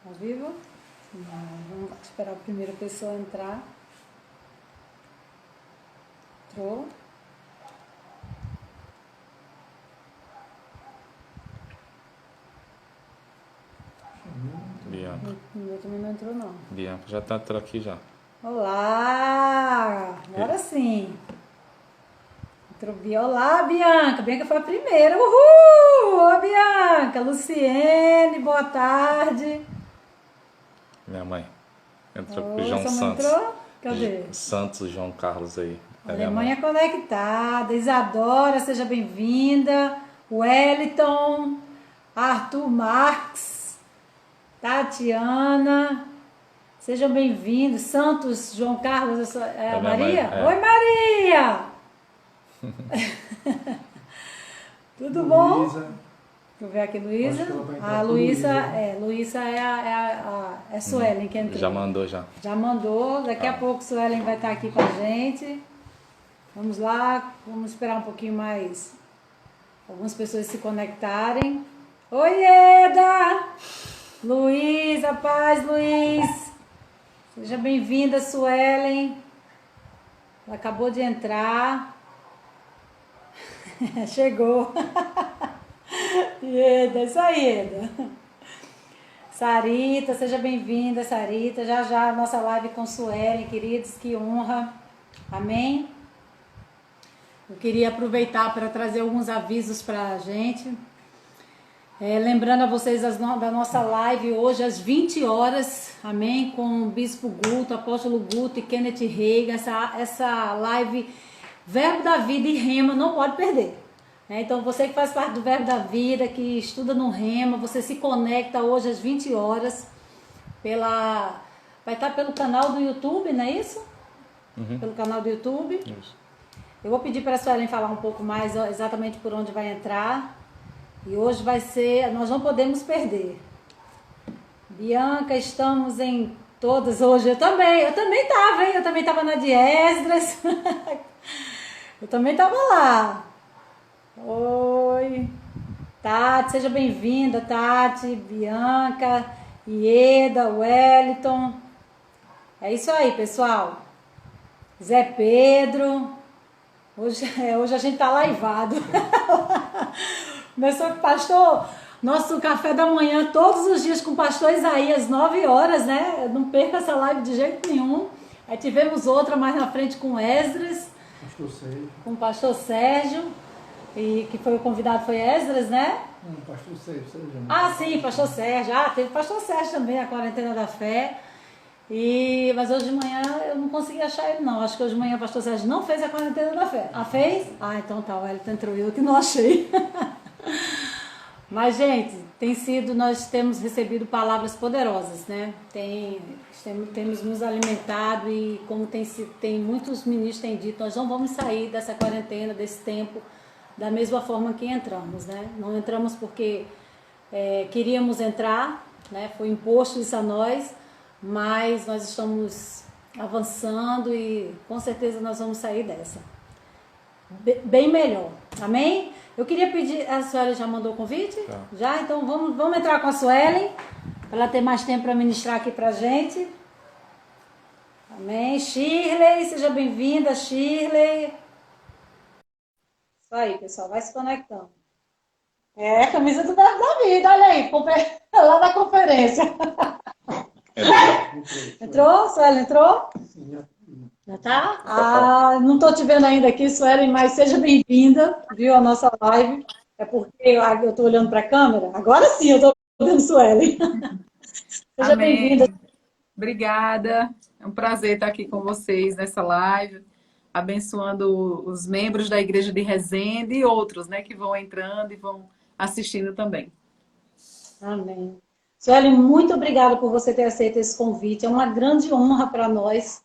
Ao vivo? Não, vamos esperar a primeira pessoa entrar. Entrou. Bianca. O meu também não entrou, não. Bianca já tá aqui já. Olá! Agora sim. Entrou Olá, Bianca. Bianca foi a primeira. Uhul! Ô, Bianca. Luciene, boa tarde. Minha mãe. Entrou com o Oi, João sua mãe Santos. entrou? Cadê? Santos, João Carlos aí. É minha Alemanha mãe. conectada. Isadora, seja bem-vinda. Wellington, Arthur Marques, Tatiana, sejam bem-vindos. Santos, João Carlos, é É a minha mãe. Maria? É. Oi, Maria! Tudo bom? Luísa. Deixa eu ver aqui, Luísa. Acho que ela vai entrar A por Luísa, Luísa, né? Luísa é Suelen que entrou. Já mandou já. Já mandou, daqui a pouco Suelen vai estar aqui com a gente. Vamos lá, vamos esperar um pouquinho mais algumas pessoas se conectarem. Oi, Eda! Luísa, paz, Luiz. Seja bem-vinda, Suelen. Ela acabou de entrar. Chegou. Eda, isso aí, Eda. Sarita, seja bem-vinda, Sarita. Já já a nossa live com Suelen, queridos, que honra. Amém? Eu queria aproveitar para trazer alguns avisos para a gente. Lembrando a vocês da nossa live hoje às 20 horas, amém? Com o Bispo Guto, Apóstolo Guto e Kenneth Reagan. Essa live Verbo da Vida e Rema não pode perder. Então você que faz parte do Verbo da Vida, que estuda no Rema, você se conecta hoje às 20 horas. Vai estar pelo canal do YouTube, não é isso? Uhum. Pelo canal do YouTube. Isso. Eu vou pedir para a Suelen falar um pouco mais exatamente por onde vai entrar. E hoje vai ser, nós não podemos perder. Bianca, estamos em todas hoje. Eu também estava, hein? Eu também estava na de Esdras. Eu também estava lá. Oi. Tati, seja bem-vinda, Tati, Bianca, Ieda, Wellington. É isso aí, pessoal. Zé Pedro. Hoje a gente tá laivado. Começou com o pastor, nosso café da manhã, todos os dias com o pastor Isaías, 9 horas, né? Eu não perca essa live de jeito nenhum. Aí tivemos outra mais na frente com Esdras, Pastor Sérgio. com o pastor Sérgio, e que foi o convidado, foi Esdras, né? Não, Pastor Sérgio. Ah, sim, pastor Sérgio. Ah, teve pastor Sérgio também, a quarentena da fé. Mas hoje de manhã eu não consegui achar ele, não. Acho que hoje de manhã o pastor Sérgio não fez a quarentena da fé. Ah, fez? Ah, então tá, o Elton entrou, eu que não achei. Mas, gente, nós temos recebido palavras poderosas, né? Temos nos alimentado e como tem muitos ministros têm dito, nós não vamos sair dessa quarentena, desse tempo, da mesma forma que entramos, né? Não entramos porque queríamos entrar, né? Foi imposto isso a nós, mas nós estamos avançando e com certeza nós vamos sair dessa. Bem melhor, amém? Eu queria pedir, a Suelen já mandou o convite? Já? Então vamos entrar com a Suelen, para ela ter mais tempo para ministrar aqui pra gente. Amém? Shirley, seja bem-vinda, Shirley. Isso aí, pessoal, vai se conectando. A camisa do Verbo da Vida, olha aí, lá da conferência. Entrou? Suelen entrou? Sim, já. Já tá? Ah, não tô te vendo ainda aqui, Suelen, mas seja bem-vinda, viu, a nossa live. É porque eu tô olhando para a câmera. Agora sim eu tô vendo Suelen. Seja bem-vinda. Obrigada. É um prazer estar aqui com vocês nessa live, abençoando os membros da Igreja de Resende e outros, né, que vão entrando e vão assistindo também. Amém. Suelen, muito obrigada por você ter aceito esse convite. É uma grande honra para nós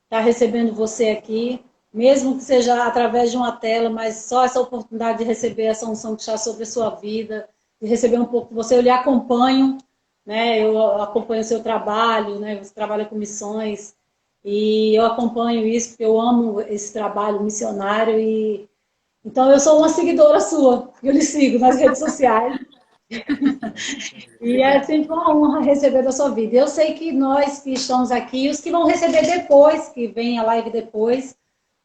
estar recebendo você aqui, mesmo que seja através de uma tela, mas só essa oportunidade de receber essa unção que está sobre a sua vida, de receber um pouco de você. Eu lhe acompanho, né? Eu acompanho o seu trabalho, né? Você trabalha com missões, e eu acompanho isso porque eu amo esse trabalho missionário. Então eu sou uma seguidora sua, eu lhe sigo nas redes sociais. E é sempre uma honra receber da sua vida. Eu sei que nós que estamos aqui, os que vão receber depois, que vem a live depois,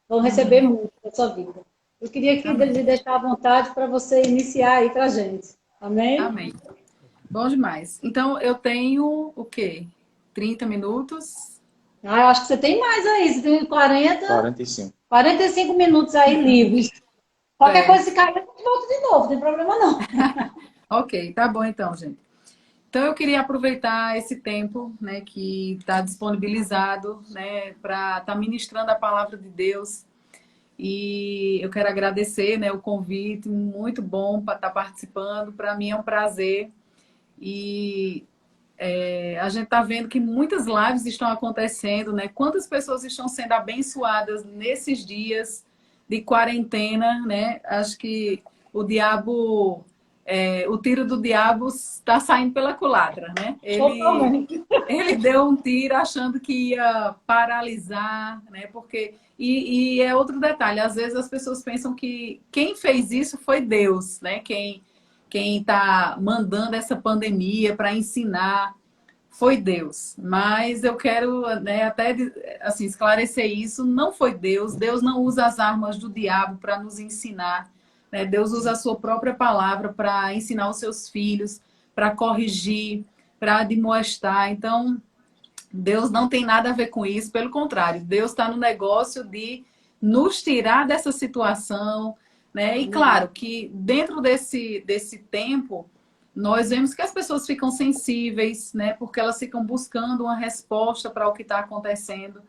vão receber muito da sua vida. Eu queria aqui Amém. lhe deixar à vontade para você iniciar aí para a gente. Amém? Amém. Bom demais. Então, eu tenho o quê? 30 minutos? Ah, eu acho que você tem mais aí. Você tem 45. 45 minutos aí livres. Qualquer É. coisa, se cair, a gente volta de novo, não tem problema não. Ok, tá bom então, gente. Então, eu queria aproveitar esse tempo, né, que está disponibilizado, né, para estar ministrando a palavra de Deus. E eu quero agradecer, né, o convite, muito bom para estar participando. Para mim é um prazer. E a gente está vendo que muitas lives estão acontecendo, né? Quantas pessoas estão sendo abençoadas nesses dias de quarentena, né? Acho que o diabo, o tiro do diabo está saindo pela culatra, né? Totalmente. Ele deu um tiro achando que ia paralisar, né? Porque e é outro detalhe, às vezes as pessoas pensam que quem fez isso foi Deus, né? Quem está mandando essa pandemia para ensinar foi Deus. Mas eu quero, né, até assim, esclarecer isso, não foi Deus. Deus não usa as armas do diabo para nos ensinar, né? Deus usa a sua própria palavra para ensinar os seus filhos, para corrigir, para admoestar. Então, Deus não tem nada a ver com isso, pelo contrário, Deus está no negócio de nos tirar dessa situação, né? E claro que dentro desse tempo, nós vemos que as pessoas ficam sensíveis, né? Porque elas ficam buscando uma resposta para o que está acontecendo.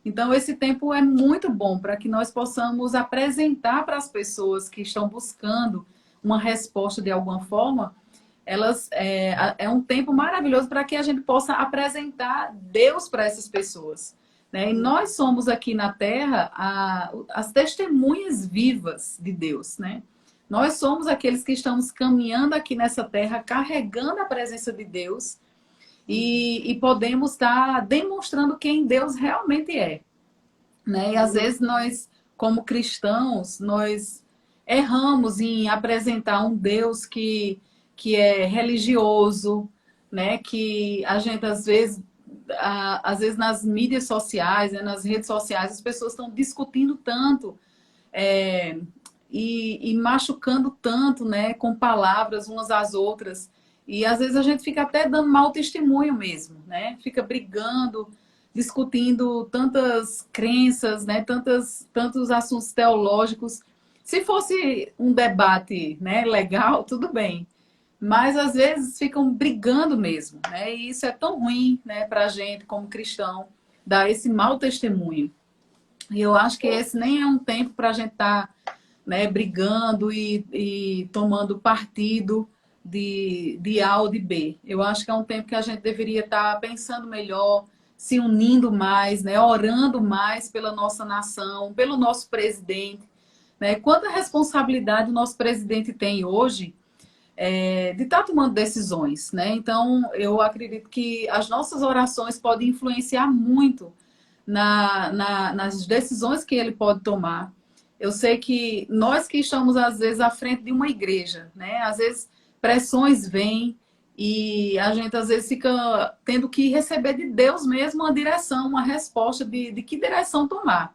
Então, esse tempo é muito bom para que nós possamos apresentar para as pessoas que estão buscando uma resposta de alguma forma, é um tempo maravilhoso para que a gente possa apresentar Deus para essas pessoas, né? E nós somos aqui na Terra as testemunhas vivas de Deus, né? Nós somos aqueles que estamos caminhando aqui nessa Terra, carregando a presença de Deus e podemos estar demonstrando quem Deus realmente é, né? E às vezes nós, como cristãos, nós erramos em apresentar um Deus que é religioso, né? Que a gente às vezes nas mídias sociais, né? Nas redes sociais, as pessoas estão discutindo tanto é, e machucando tanto, né? Com palavras umas às outras. E às vezes a gente fica até dando mau testemunho mesmo, né? Fica brigando, discutindo tantas crenças, né? Tantos assuntos teológicos. Se fosse um debate, né, legal, tudo bem. Mas às vezes ficam brigando mesmo, né? E isso é tão ruim, né, para a gente como cristão dar esse mau testemunho. E eu acho que esse nem é um tempo para a gente estar, né, brigando e tomando partido de A ou de B. Eu acho que é um tempo que a gente deveria estar pensando melhor, se unindo mais, né, orando mais pela nossa nação, pelo nosso presidente, né? Quanta responsabilidade o nosso presidente tem hoje de estar tomando decisões, né? Então, eu acredito que as nossas orações podem influenciar muito nas decisões que ele pode tomar. Eu sei que nós que estamos, às vezes, à frente de uma igreja, né? Às vezes, pressões vêm e a gente, às vezes, fica tendo que receber de Deus mesmo uma direção, uma resposta de que direção tomar.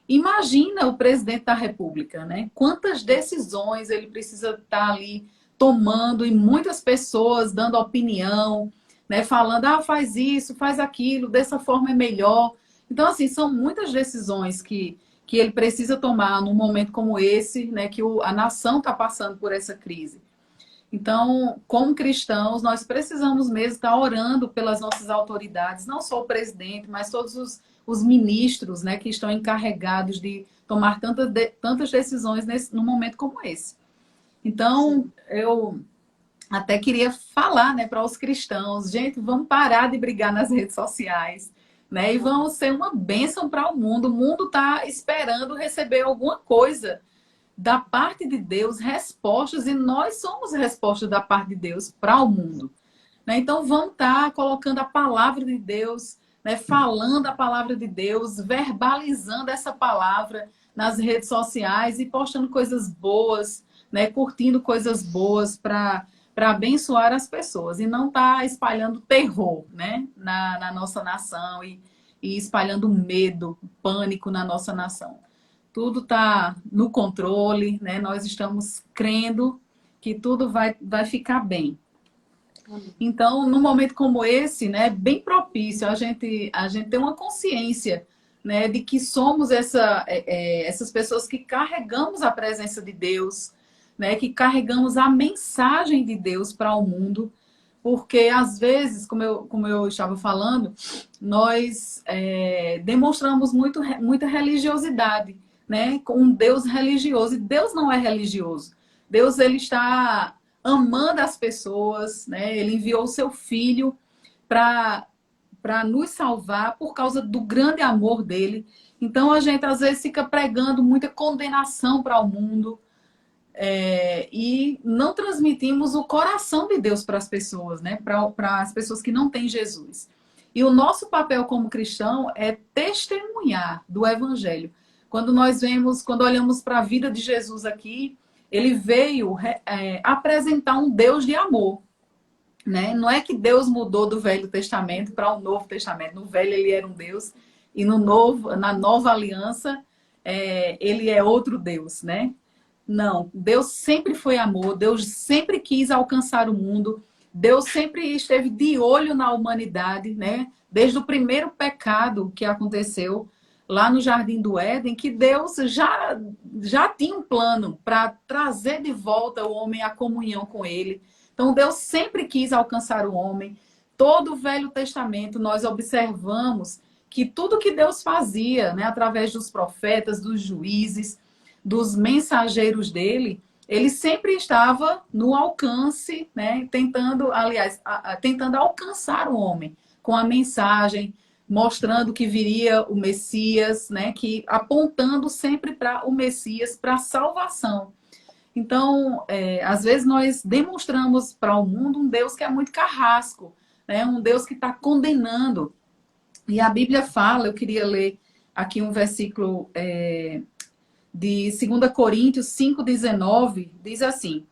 Imagina o presidente da República, né? Quantas decisões ele precisa estar ali tomando e muitas pessoas dando opinião, né? Falando, faz isso, faz aquilo, dessa forma é melhor. Então, assim, são muitas decisões que ele precisa tomar num momento como esse, né? Que a nação está passando por essa crise. Então, como cristãos, nós precisamos mesmo estar orando pelas nossas autoridades, não só o presidente, mas todos os ministros, né, que estão encarregados de tomar tantas decisões num momento como esse. Então, eu até queria falar, né, para os cristãos, gente, vamos parar de brigar nas redes sociais, né, e vamos ser uma bênção para o mundo. O mundo está esperando receber alguma coisa da parte de Deus, respostas, e nós somos respostas da parte de Deus para o mundo, né? Então vamos estar colocando a palavra de Deus, né? Falando a palavra de Deus, verbalizando essa palavra nas redes sociais e postando coisas boas, né? Curtindo coisas boas para para abençoar as pessoas e não tá espalhando terror, né, na nossa nação e espalhando medo, pânico na nossa nação. Tudo está no controle, né? Nós estamos crendo que tudo vai ficar bem. Então, num momento como esse, né, bem propício a gente ter uma consciência, né, de que somos essas pessoas que carregamos a presença de Deus, né, que carregamos a mensagem de Deus para o mundo, porque às vezes, como eu estava falando, nós demonstramos muita religiosidade, né, com um Deus religioso, e Deus não é religioso. Deus, ele está amando as pessoas, né? Ele enviou o seu filho para nos salvar por causa do grande amor dele. Então a gente às vezes fica pregando muita condenação para o mundo e não transmitimos o coração de Deus para as pessoas, né? Para as pessoas que não têm Jesus. E o nosso papel como cristão é testemunhar do evangelho. Quando olhamos para a vida de Jesus aqui, ele veio apresentar um Deus de amor, né? Não é que Deus mudou do Velho Testamento para o Novo Testamento. No Velho ele era um Deus e na Nova Aliança ele é outro Deus, né? Não, Deus sempre foi amor, Deus sempre quis alcançar o mundo, Deus sempre esteve de olho na humanidade, né? Desde o primeiro pecado que aconteceu lá no Jardim do Éden, que Deus já tinha um plano para trazer de volta o homem à comunhão com ele. Então, Deus sempre quis alcançar o homem. Todo o Velho Testamento, nós observamos que tudo que Deus fazia, né, através dos profetas, dos juízes, dos mensageiros dele, ele sempre estava no alcance, né, tentando alcançar o homem com a mensagem, mostrando que viria o Messias, né, que apontando sempre para o Messias, para a salvação. Então, às vezes nós demonstramos para o mundo um Deus que é muito carrasco, né, um Deus que está condenando. E a Bíblia fala, eu queria ler aqui um versículo de 2 Coríntios 5,19, diz assim: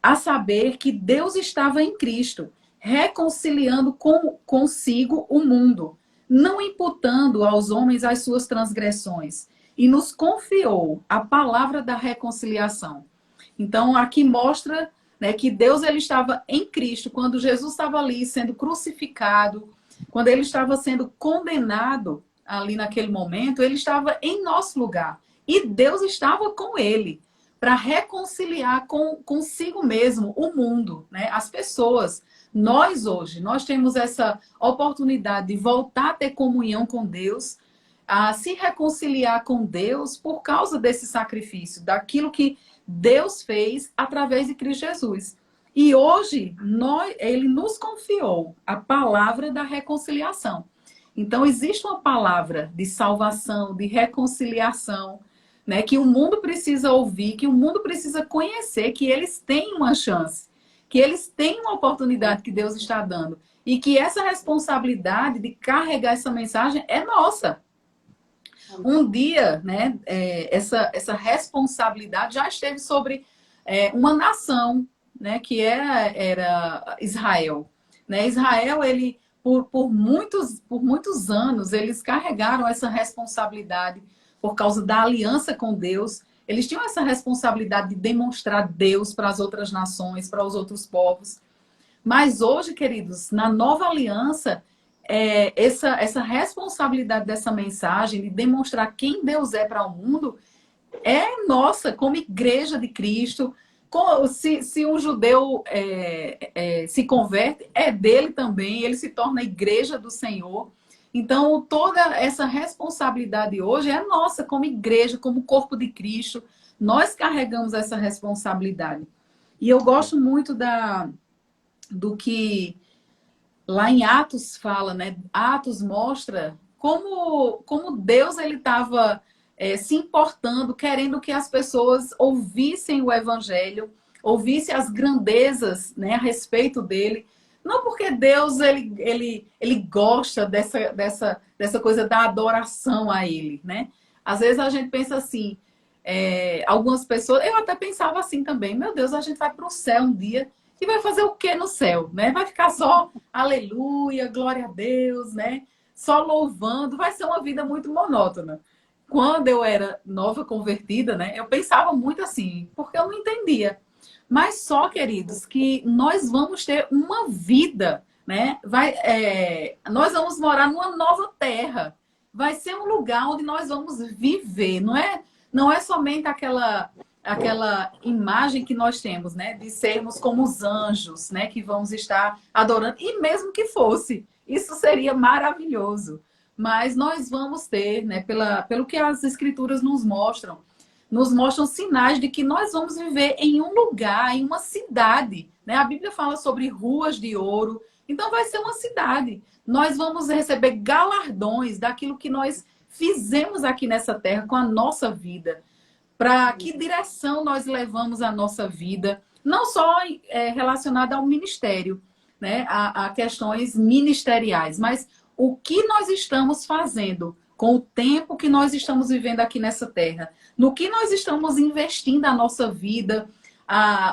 a saber que Deus estava em Cristo, reconciliando consigo o mundo, não imputando aos homens as suas transgressões, e nos confiou a palavra da reconciliação. Então, aqui mostra, né, que Deus ele estava em Cristo, quando Jesus estava ali sendo crucificado, quando ele estava sendo condenado ali naquele momento, ele estava em nosso lugar. E Deus estava com ele para reconciliar consigo mesmo o mundo, né, as pessoas. Nós hoje, nós temos essa oportunidade de voltar a ter comunhão com Deus, a se reconciliar com Deus por causa desse sacrifício, daquilo que Deus fez através de Cristo Jesus. E hoje, ele nos confiou a palavra da reconciliação. Então, existe uma palavra de salvação, de reconciliação, né, que o mundo precisa ouvir, que o mundo precisa conhecer, que eles têm uma chance, que eles têm uma oportunidade que Deus está dando. E que essa responsabilidade de carregar essa mensagem é nossa. Um dia, né, essa responsabilidade já esteve sobre uma nação, né, que era Israel. Né? Israel, ele, por muitos anos, eles carregaram essa responsabilidade por causa da aliança com Deus. Eles tinham essa responsabilidade de demonstrar Deus para as outras nações, para os outros povos. Mas hoje, queridos, na nova aliança, essa responsabilidade dessa mensagem, de demonstrar quem Deus é para o mundo, é nossa, como igreja de Cristo. Se um judeu se converte, é dele também, ele se torna a igreja do Senhor. Então, toda essa responsabilidade hoje é nossa, como igreja, como corpo de Cristo. Nós carregamos essa responsabilidade. E eu gosto muito do que lá em Atos fala, né? Atos mostra como Deus ele estava se importando, querendo que as pessoas ouvissem o evangelho, ouvissem as grandezas, né, a respeito dele. Não porque Deus ele gosta dessa coisa da adoração a ele, né? Às vezes a gente pensa assim, algumas pessoas, eu até pensava assim também, meu Deus, a gente vai para o céu um dia E vai fazer o que no céu, né? Vai ficar só aleluia, glória a Deus, né? Só louvando, vai ser uma vida muito monótona. Quando eu era nova convertida, né? Eu pensava muito assim, porque eu não entendia. Mas só, queridos, que nós vamos ter uma vida, né? Nós vamos morar numa nova terra. Vai ser um lugar onde nós vamos viver. Não é somente aquela imagem que nós temos, né? De sermos como os anjos, né? Que vamos estar adorando. E mesmo que fosse, isso seria maravilhoso. Mas nós vamos ter, né? Pelo que as escrituras nos mostram sinais de que nós vamos viver em um lugar, em uma cidade, né? A Bíblia fala sobre ruas de ouro. Então vai ser uma cidade. Nós vamos receber galardões daquilo que nós fizemos aqui nessa terra com a nossa vida. Para que direção nós levamos a nossa vida, não só relacionada ao ministério, né? A questões ministeriais, mas o que nós estamos fazendo com o tempo que nós estamos vivendo aqui nessa terra, no que nós estamos investindo a nossa vida,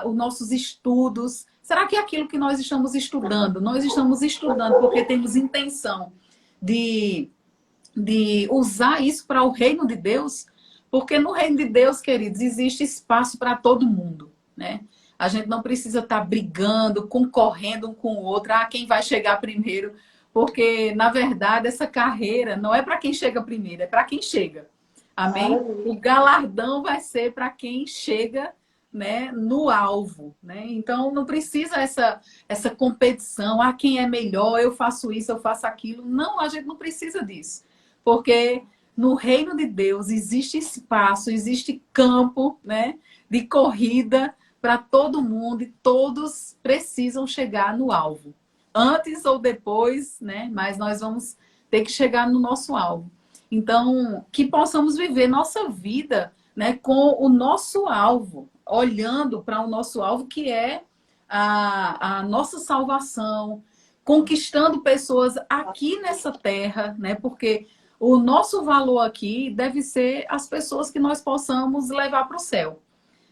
os nossos estudos. Será que é aquilo que nós estamos estudando porque temos intenção de usar isso para o reino de Deus? Porque no reino de Deus, queridos, existe espaço para todo mundo, né? A gente não precisa estar brigando, concorrendo um com o outro, quem vai chegar primeiro, porque, na verdade, essa carreira não é para quem chega primeiro, é para quem chega. Amém? O galardão vai ser para quem chega, né, no alvo, né? Então, não precisa essa competição, quem é melhor, eu faço isso, eu faço aquilo. Não, a gente não precisa disso, porque no reino de Deus existe espaço, existe campo, né, de corrida para todo mundo e todos precisam chegar no alvo. Antes ou depois, né, mas nós vamos ter que chegar no nosso alvo. Então, que possamos viver nossa vida, né, com o nosso alvo, olhando para o nosso alvo, que é a nossa salvação, conquistando pessoas aqui nessa terra, né, porque o nosso valor aqui deve ser as pessoas que nós possamos levar para o céu,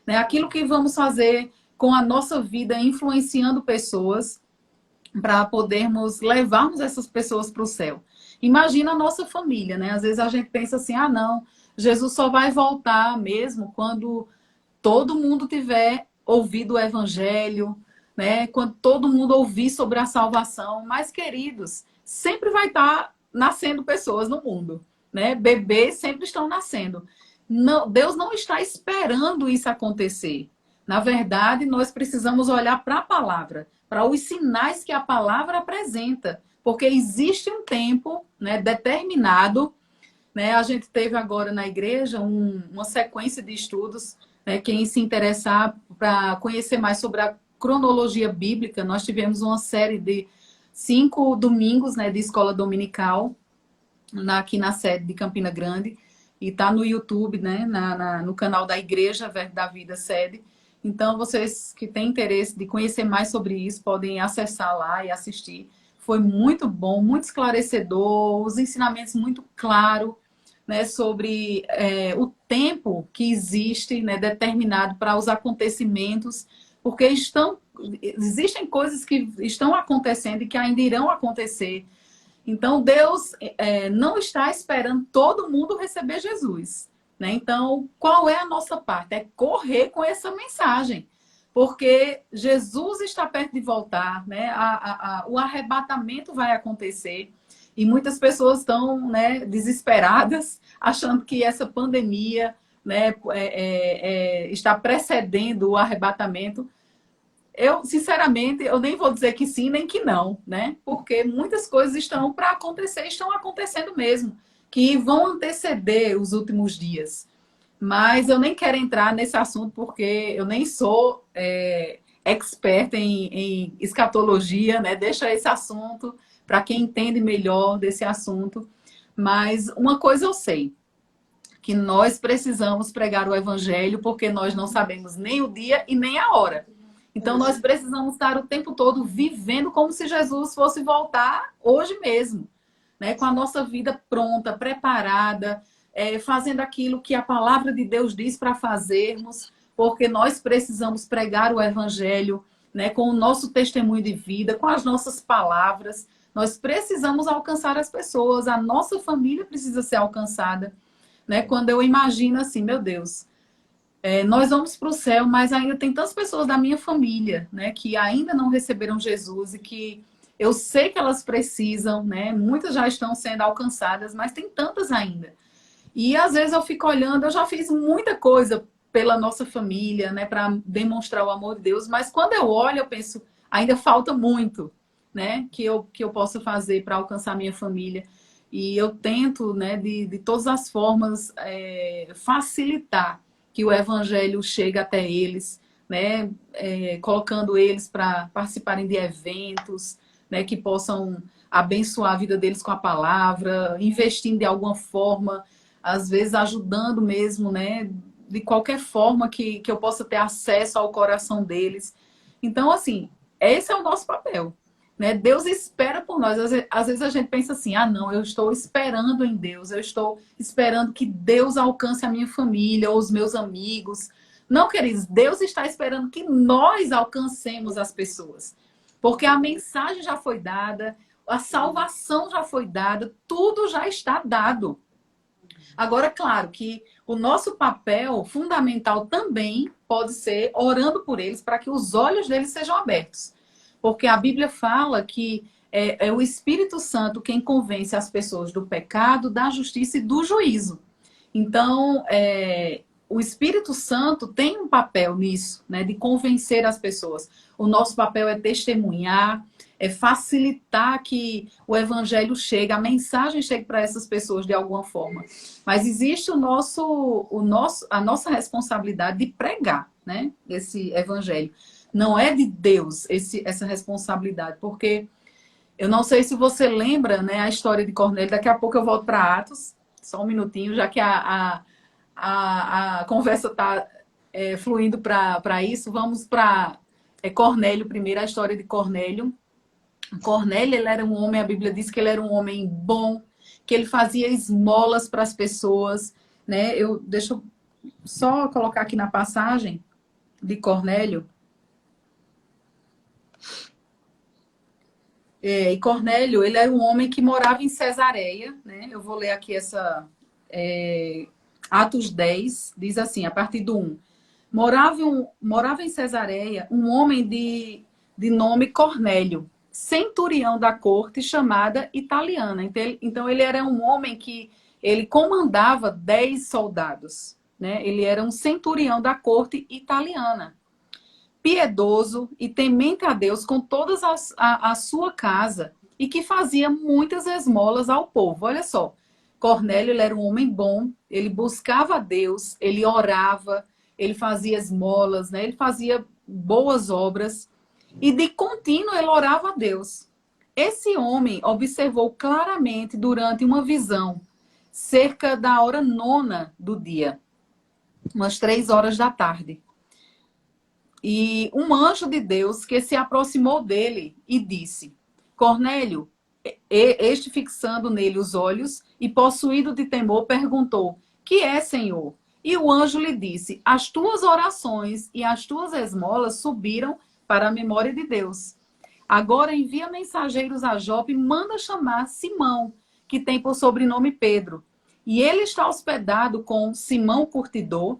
né? Aquilo que vamos fazer com a nossa vida, influenciando pessoas, para podermos levarmos essas pessoas para o céu. Imagina a nossa família, né? Às vezes a gente pensa assim, não, Jesus só vai voltar mesmo quando todo mundo tiver ouvido o evangelho, né? Quando todo mundo ouvir sobre a salvação. Mas, queridos, sempre vai estar nascendo pessoas no mundo, né? Bebês sempre estão nascendo. Não, Deus não está esperando isso acontecer. Na verdade, nós precisamos olhar para a palavra, para os sinais que a palavra apresenta, porque existe um tempo, né, determinado, né? A gente teve agora na igreja uma sequência de estudos, né? Quem se interessar para conhecer mais sobre a cronologia bíblica, nós tivemos uma série de 5 domingos, né, de escola dominical aqui na sede de Campina Grande, e está no YouTube, né, no canal da Igreja Verbo da Vida Sede. Então, vocês que têm interesse de conhecer mais sobre isso, podem acessar lá e assistir. Foi muito bom, muito esclarecedor, os ensinamentos muito claros, né, sobre o tempo que existe, né, determinado para os acontecimentos, porque existem coisas que estão acontecendo e que ainda irão acontecer. Então, Deus não está esperando todo mundo receber Jesus, né? Então, qual é a nossa parte? É correr com essa mensagem, porque Jesus está perto de voltar, né? O arrebatamento vai acontecer e muitas pessoas estão, né, desesperadas, achando que essa pandemia, né, está precedendo o arrebatamento. Eu, sinceramente, eu nem vou dizer que sim, nem que não, né? Porque muitas coisas estão para acontecer, estão acontecendo mesmo, que vão anteceder os últimos dias. Mas eu nem quero entrar nesse assunto, porque eu nem sou expert em escatologia, né? Deixa esse assunto para quem entende melhor desse assunto. Mas uma coisa eu sei, que nós precisamos pregar o evangelho, porque nós não sabemos nem o dia e nem a hora. Então, nós precisamos estar o tempo todo vivendo como se Jesus fosse voltar hoje mesmo, né? Com a nossa vida pronta, preparada, fazendo aquilo que a palavra de Deus diz para fazermos, porque nós precisamos pregar o evangelho, né, com o nosso testemunho de vida, com as nossas palavras. Nós precisamos alcançar as pessoas, a nossa família precisa ser alcançada, né? Quando eu imagino assim, meu Deus, nós vamos para o céu, mas ainda tem tantas pessoas da minha família, né, que ainda não receberam Jesus e que eu sei que elas precisam, né? Muitas já estão sendo alcançadas, mas tem tantas ainda. E às vezes eu fico olhando, eu já fiz muita coisa pela nossa família, né, para demonstrar o amor de Deus, mas quando eu olho, eu penso, ainda falta muito, né, que eu possa fazer para alcançar minha família. E eu tento, né, de todas as formas, facilitar que o evangelho chegue até eles, né, colocando eles para participarem de eventos, né, que possam abençoar a vida deles com a palavra, investindo de alguma forma, às vezes ajudando mesmo, né, de qualquer forma que eu possa ter acesso ao coração deles. Então, assim, esse é o nosso papel, né? Deus espera por nós. Às vezes a gente pensa assim, ah, não, eu estou esperando em Deus, eu estou esperando que Deus alcance a minha família ou os meus amigos. Não, queridos, Deus está esperando que nós alcancemos as pessoas. Porque a mensagem já foi dada, a salvação já foi dada, tudo já está dado. Agora, claro que o nosso papel fundamental também pode ser orando por eles para que os olhos deles sejam abertos. Porque a Bíblia fala que é o Espírito Santo quem convence as pessoas do pecado, da justiça e do juízo. Então, o Espírito Santo tem um papel nisso, né, de convencer as pessoas. O nosso papel é testemunhar, é facilitar que o evangelho chegue, a mensagem chegue para essas pessoas de alguma forma. Mas existe a nossa responsabilidade de pregar, né, esse evangelho. Não é de Deus essa responsabilidade, porque eu não sei se você lembra, né, a história de Cornélio. Daqui a pouco eu volto para Atos, só um minutinho, já que a conversa está fluindo para isso. Vamos para Cornélio primeiro, a história de Cornélio. Cornélio, ele era um homem, a Bíblia diz que ele era um homem bom, que ele fazia esmolas para as pessoas, né? Deixa eu só colocar aqui na passagem de Cornélio. E Cornélio, ele era um homem que morava em Cesareia, né? Eu vou ler aqui Atos 10, diz assim, a partir do 1. Morava em Cesareia um homem de nome Cornélio, centurião da corte chamada italiana. Então ele era um homem que ele comandava 10 soldados, né? Ele era um centurião da corte italiana. Piedoso e temente a Deus com toda a sua casa e que fazia muitas esmolas ao povo. Olha só, Cornélio, ele era um homem bom, ele buscava a Deus, ele orava, ele fazia esmolas, né? Ele fazia boas obras e de contínuo ele orava a Deus. Esse homem observou claramente durante uma visão, cerca da hora 9 do dia, umas 3 horas da tarde. E um anjo de Deus que se aproximou dele e disse, Cornélio, este fixando nele os olhos e possuído de temor, perguntou, que é, Senhor? E o anjo lhe disse, as tuas orações e as tuas esmolas subiram para a memória de Deus. Agora envia mensageiros a Jope e manda chamar Simão, que tem por sobrenome Pedro. E ele está hospedado com Simão Curtidor,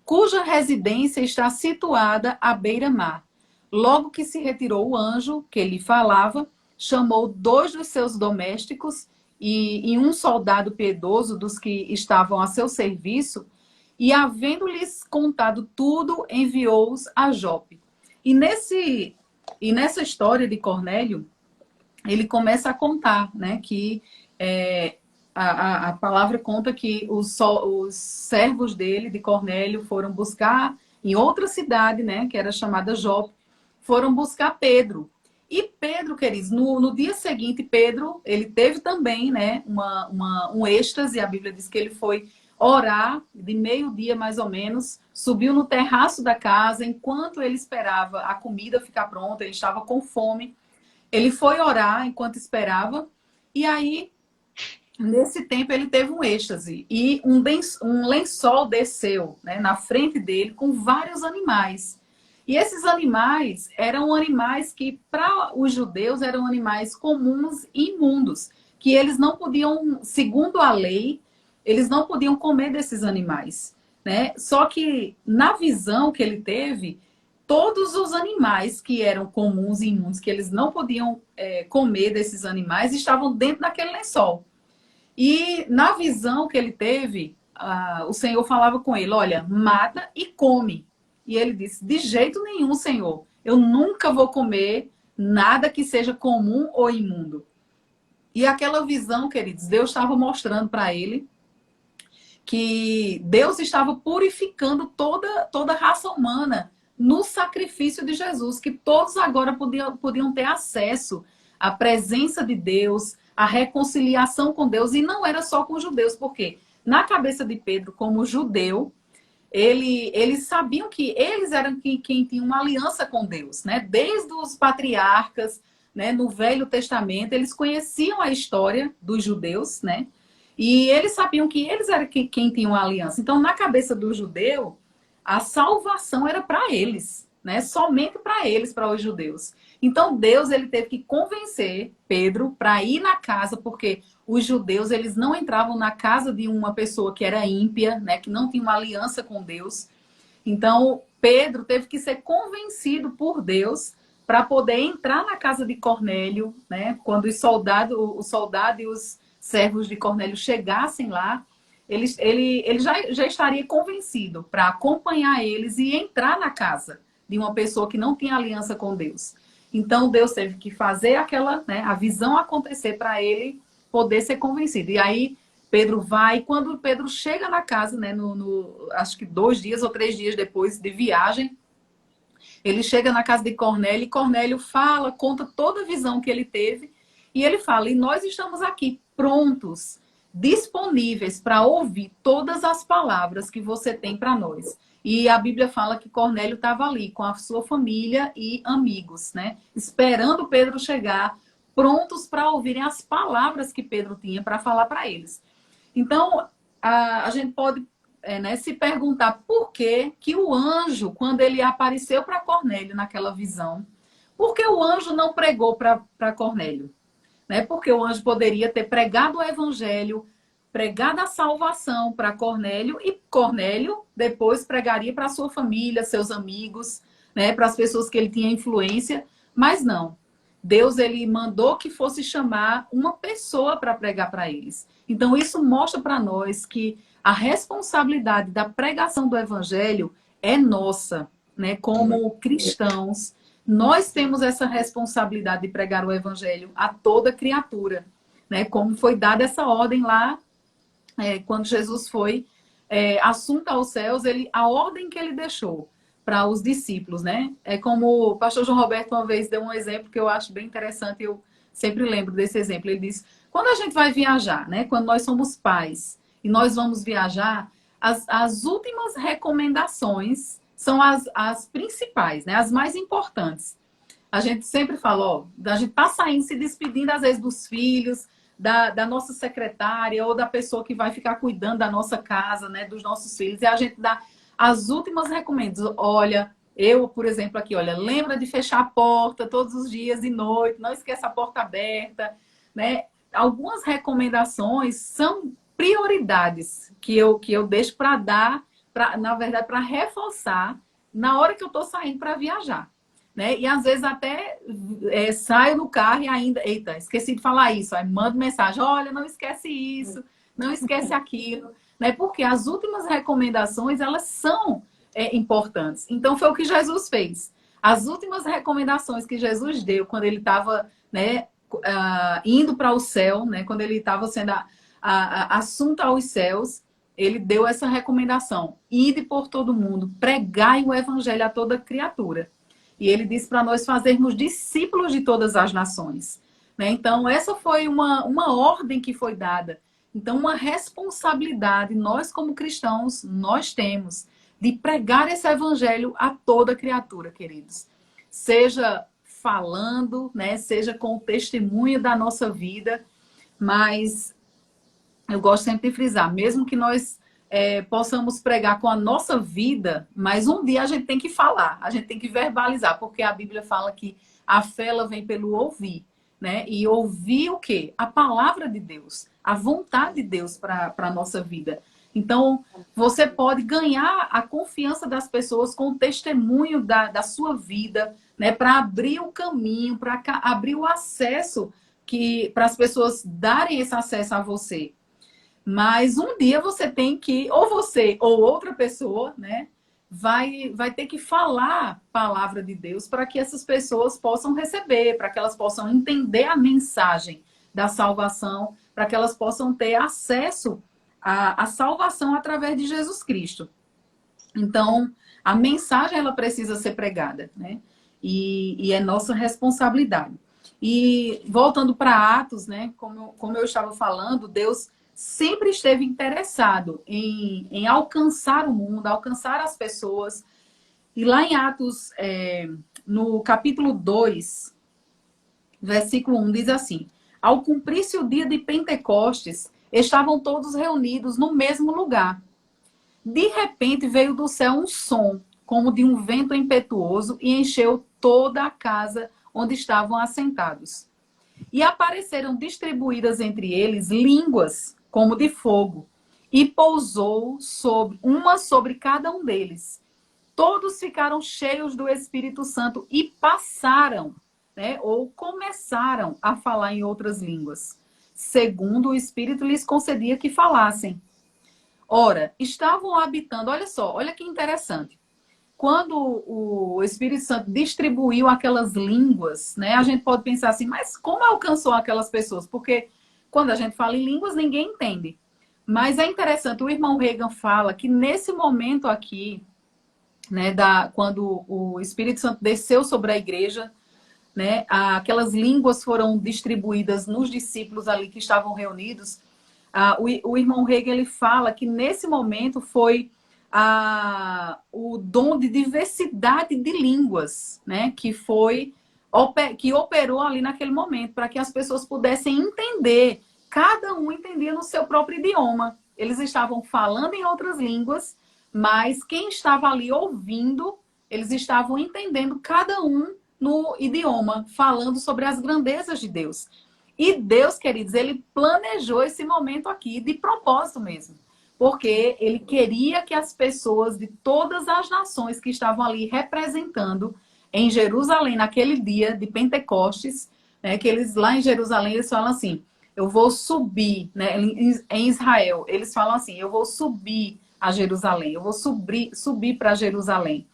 cuja residência está situada à beira-mar. Logo que se retirou o anjo que lhe falava, chamou 2 dos seus domésticos e um soldado piedoso dos que estavam a seu serviço, e havendo-lhes contado tudo, enviou-os a Jope. E nessa história de Cornélio, ele começa a contar, né, que a palavra conta que os servos dele, de Cornélio, foram buscar em outra cidade, né, que era chamada Jope, foram buscar Pedro. E Pedro, queridos, no dia seguinte, Pedro, ele teve também, né, um êxtase. A Bíblia diz que ele foi orar de meio-dia, mais ou menos, subiu no terraço da casa, enquanto ele esperava a comida ficar pronta, ele estava com fome. Ele foi orar enquanto esperava, e aí, nesse tempo, ele teve um êxtase. E um lençol desceu, né, na frente dele com vários animais. E esses animais eram animais que, para os judeus, eram animais comuns e imundos, que eles não podiam, segundo a lei, eles não podiam comer desses animais, né? Só que, na visão que ele teve, todos os animais que eram comuns e imundos, que eles não podiam comer desses animais, estavam dentro daquele lençol. E na visão que ele teve, o Senhor falava com ele, olha, mata e come. E ele disse, de jeito nenhum, Senhor, eu nunca vou comer nada que seja comum ou imundo. E aquela visão, queridos, Deus estava mostrando para ele que Deus estava purificando toda a raça humana no sacrifício de Jesus, que todos agora podiam ter acesso à presença de Deus, à reconciliação com Deus, e não era só com os judeus, porque na cabeça de Pedro, como judeu, eles sabiam que eles eram quem tinha uma aliança com Deus, né? Desde os patriarcas, né? No Velho Testamento, eles conheciam a história dos judeus, né? E eles sabiam que eles eram quem tinha uma aliança. Então, na cabeça do judeu, a salvação era para eles, né? Somente para eles, para os judeus. Então, Deus ele teve que convencer Pedro para ir na casa, porque os judeus eles não entravam na casa de uma pessoa que era ímpia, né? Que não tinha uma aliança com Deus. Então, Pedro teve que ser convencido por Deus para poder entrar na casa de Cornélio, né? Quando o soldado e os servos de Cornélio chegassem lá, ele já estaria convencido para acompanhar eles e entrar na casa de uma pessoa que não tinha aliança com Deus. Então, Deus teve que fazer a visão acontecer para ele poder ser convencido. E aí, Pedro vai, e quando Pedro chega na casa, né, acho que 2 dias ou 3 dias depois de viagem, ele chega na casa de Cornélio, e Cornélio conta toda a visão que ele teve, e ele fala, e nós estamos aqui prontos, disponíveis para ouvir todas as palavras que você tem para nós. E a Bíblia fala que Cornélio estava ali com a sua família e amigos, né? Esperando Pedro chegar, prontos para ouvirem as palavras que Pedro tinha para falar para eles. Então, a gente pode se perguntar por que o anjo, quando ele apareceu para Cornélio naquela visão, por que o anjo não pregou para Cornélio? Né? Porque o anjo poderia ter pregado o evangelho, pregado a salvação para Cornélio, e Cornélio depois pregaria para sua família, seus amigos, né? Para as pessoas que ele tinha influência, mas não. Deus ele mandou que fosse chamar uma pessoa para pregar para eles. Então isso mostra para nós que a responsabilidade da pregação do evangelho é nossa, né? Como cristãos, nós temos essa responsabilidade de pregar o evangelho a toda criatura, né? Como foi dada essa ordem lá, quando Jesus foi assunto aos céus, a ordem que ele deixou para os discípulos, né? É como o pastor João Roberto uma vez deu um exemplo que eu acho bem interessante, eu sempre lembro desse exemplo. Ele disse, quando a gente vai viajar, né? Quando nós somos pais e nós vamos viajar, as últimas recomendações são as principais, né? As mais importantes. A gente sempre fala, a gente tá saindo, se despedindo às vezes dos filhos, da nossa secretária ou da pessoa que vai ficar cuidando da nossa casa, né? Dos nossos filhos. E a gente dá as últimas recomendações. Olha, eu, por exemplo, aqui, olha, lembra de fechar a porta todos os dias e noite, não esqueça a porta aberta, né? Algumas recomendações são prioridades que eu deixo para dar, na verdade, para reforçar na hora que eu estou saindo para viajar. Né? E às vezes até saio no carro e ainda, eita, esqueci de falar isso, aí mando mensagem, olha, não esquece isso, não esquece aquilo, né? Porque as últimas recomendações, elas são importantes. Então foi o que Jesus fez. As últimas recomendações que Jesus deu quando ele estava, né, indo para o céu, né, quando ele estava sendo assunto aos céus, ele deu essa recomendação, ide por todo mundo, pregai o evangelho a toda criatura. E ele disse para nós fazermos discípulos de todas as nações. Né? Então, essa foi uma ordem que foi dada. Então, uma responsabilidade, nós como cristãos, nós temos de pregar esse evangelho a toda criatura, queridos. Seja falando, né? Seja com o testemunho da nossa vida, mas eu gosto sempre de frisar, mesmo que nós possamos pregar com a nossa vida, mas um dia a gente tem que falar, a gente tem que verbalizar, porque a Bíblia fala que a fé ela vem pelo ouvir, né? E ouvir o quê? A palavra de Deus, a vontade de Deus para a nossa vida. Então, você pode ganhar a confiança das pessoas com o testemunho da sua vida, né? Para abrir o caminho, para abrir o acesso para as pessoas darem esse acesso a você. Mas um dia você tem que, ou você ou outra pessoa, né, vai ter que falar a palavra de Deus para que essas pessoas possam receber, para que elas possam entender a mensagem da salvação, para que elas possam ter acesso à salvação através de Jesus Cristo. Então, a mensagem ela precisa ser pregada, né? E é nossa responsabilidade. E voltando para Atos, né, como eu estava falando, Deus sempre esteve interessado em alcançar o mundo, alcançar as pessoas. E lá em Atos, no capítulo 2, versículo 1, diz assim: ao cumprir-se o dia de Pentecostes, estavam todos reunidos no mesmo lugar. De repente veio do céu um som, como de um vento impetuoso, e encheu toda a casa onde estavam assentados. E apareceram distribuídas entre eles línguas como de fogo, e pousou sobre cada um deles. Todos ficaram cheios do Espírito Santo e passaram, né, ou começaram a falar em outras línguas, segundo o Espírito lhes concedia que falassem. Ora, estavam habitando, olha só, olha que interessante. Quando o Espírito Santo distribuiu aquelas línguas, né, a gente pode pensar assim, mas como alcançou aquelas pessoas? Porque quando a gente fala em línguas, ninguém entende. Mas é interessante, o irmão Reagan fala que nesse momento aqui, né, quando o Espírito Santo desceu sobre a igreja, né, aquelas línguas foram distribuídas nos discípulos ali que estavam reunidos. O irmão Reagan ele fala que nesse momento foi o dom de diversidade de línguas, né, que operou ali naquele momento, para que as pessoas pudessem entender, cada um entendia no seu próprio idioma. Eles estavam falando em outras línguas, mas quem estava ali ouvindo, eles estavam entendendo cada um no idioma, falando sobre as grandezas de Deus. E Deus, queridos, ele planejou esse momento aqui de propósito mesmo, porque ele queria que as pessoas de todas as nações que estavam ali representando em Jerusalém, naquele dia de Pentecostes, né, que eles lá em Jerusalém, eles falam assim, eu vou subir, né, em Israel, eles falam assim, eu vou subir a Jerusalém, eu vou subir para Jerusalém,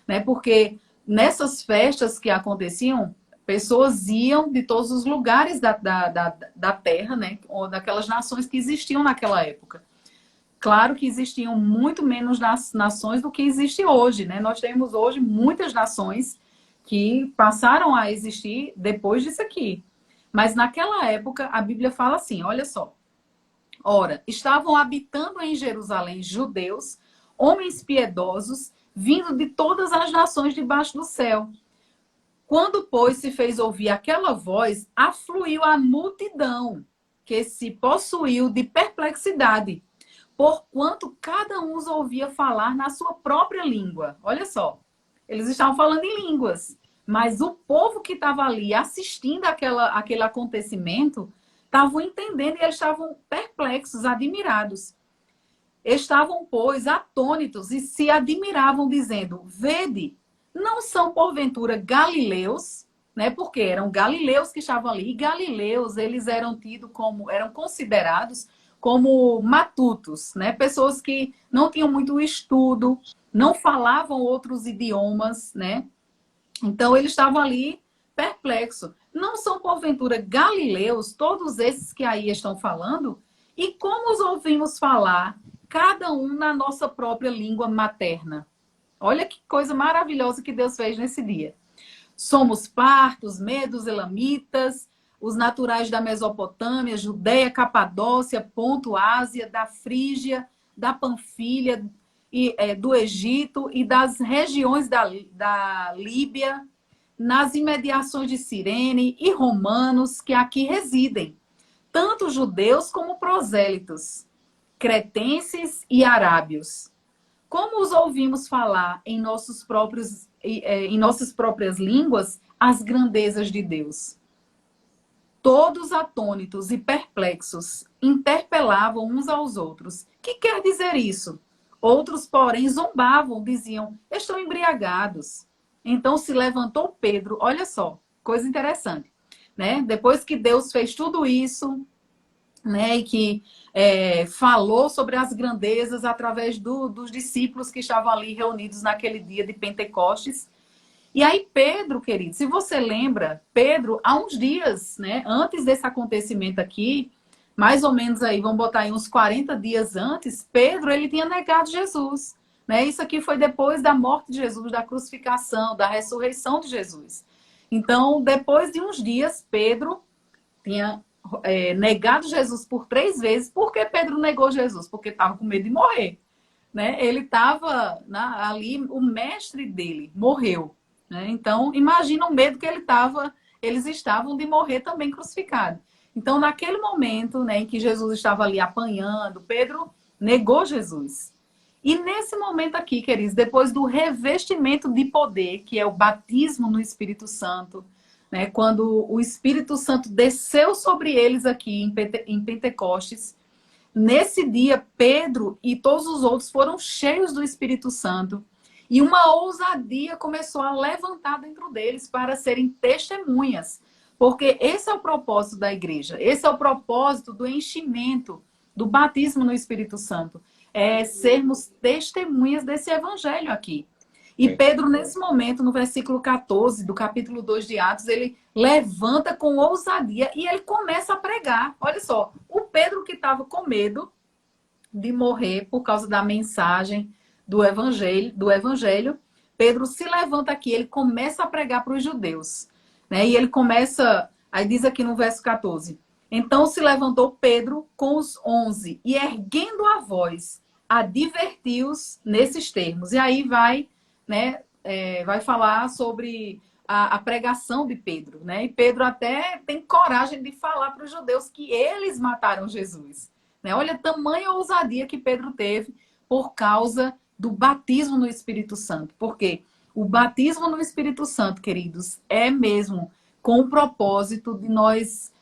né, porque nessas festas que aconteciam, pessoas iam de todos os lugares da terra, né, ou daquelas nações que existiam naquela época. Claro que existiam muito menos nações do que existe hoje, né? Nós temos hoje muitas nações que passaram a existir depois disso aqui. Mas naquela época, a Bíblia fala assim, olha só. Ora, estavam habitando em Jerusalém judeus, homens piedosos, vindo de todas as nações debaixo do céu. Quando, pois, se fez ouvir aquela voz, afluiu a multidão, que se possuiu de perplexidade, porquanto cada um os ouvia falar na sua própria língua. Olha só, eles estavam falando em línguas, mas o povo que estava ali assistindo aquele acontecimento estavam entendendo e eles estavam perplexos, admirados. Estavam, pois, atônitos e se admiravam, dizendo, vede, não são porventura galileus, né? Porque eram galileus que estavam ali, e galileus, eles eram considerados como matutos, né? Pessoas que não tinham muito estudo, não falavam outros idiomas, né? Então, eles estavam ali perplexos. Não são, porventura, galileus, todos esses que aí estão falando? E como os ouvimos falar, cada um na nossa própria língua materna? Olha que coisa maravilhosa que Deus fez nesse dia. Somos partos, medos, elamitas, os naturais da Mesopotâmia, Judeia, Capadócia, Ponto, Ásia, da Frígia, da Panfilha, do Egito e das regiões da Líbia, nas imediações de Cirene e romanos que aqui residem, tanto judeus como prosélitos. cretenses e arábios. Como os ouvimos falar em nossas próprias línguas as grandezas de Deus? Todos atônitos e perplexos interpelavam uns aos outros. Que quer dizer isso? Outros, porém, zombavam, diziam, estão embriagados. Então se levantou Pedro, olha só, coisa interessante, né? Depois que Deus fez tudo isso, né, e que falou sobre as grandezas através dos discípulos que estavam ali reunidos naquele dia de Pentecostes. E aí Pedro, querido, se você lembra, Pedro, há uns dias, né, antes desse acontecimento aqui, mais ou menos aí, vamos botar aí uns 40 dias antes, Pedro, ele tinha negado Jesus. Né? Isso aqui foi depois da morte de Jesus, da crucificação, da ressurreição de Jesus. Então, depois de uns dias, Pedro tinha negado Jesus por 3 vezes. Por que Pedro negou Jesus? Porque estava com medo de morrer. Né? Ele estava ali, o mestre dele morreu. Né? Então, imagina o medo que eles estavam de morrer também crucificado. Então, naquele momento, né, em que Jesus estava ali apanhando, Pedro negou Jesus. E nesse momento aqui, queridos, depois do revestimento de poder, que é o batismo no Espírito Santo, né, quando o Espírito Santo desceu sobre eles aqui em Pentecostes, nesse dia, Pedro e todos os outros foram cheios do Espírito Santo. E uma ousadia começou a levantar dentro deles para serem testemunhas. Porque esse é o propósito da igreja. Esse é o propósito do enchimento, do batismo no Espírito Santo. É sermos testemunhas desse evangelho aqui. E Pedro, nesse momento, no versículo 14 do capítulo 2 de Atos, ele levanta com ousadia e ele começa a pregar. Olha só, o Pedro que estava com medo de morrer por causa da mensagem do evangelho, Pedro se levanta aqui, ele começa a pregar para os judeus. Né? E ele começa, aí diz aqui no verso 14, então se levantou Pedro com os 11 e erguendo a voz, advertiu-os nesses termos. E aí vai, né, vai falar sobre a pregação de Pedro. Né? E Pedro até tem coragem de falar para os judeus que eles mataram Jesus. Né? Olha a tamanha ousadia que Pedro teve por causa do batismo no Espírito Santo. Por quê? O batismo no Espírito Santo, queridos, é mesmo com o propósito de nós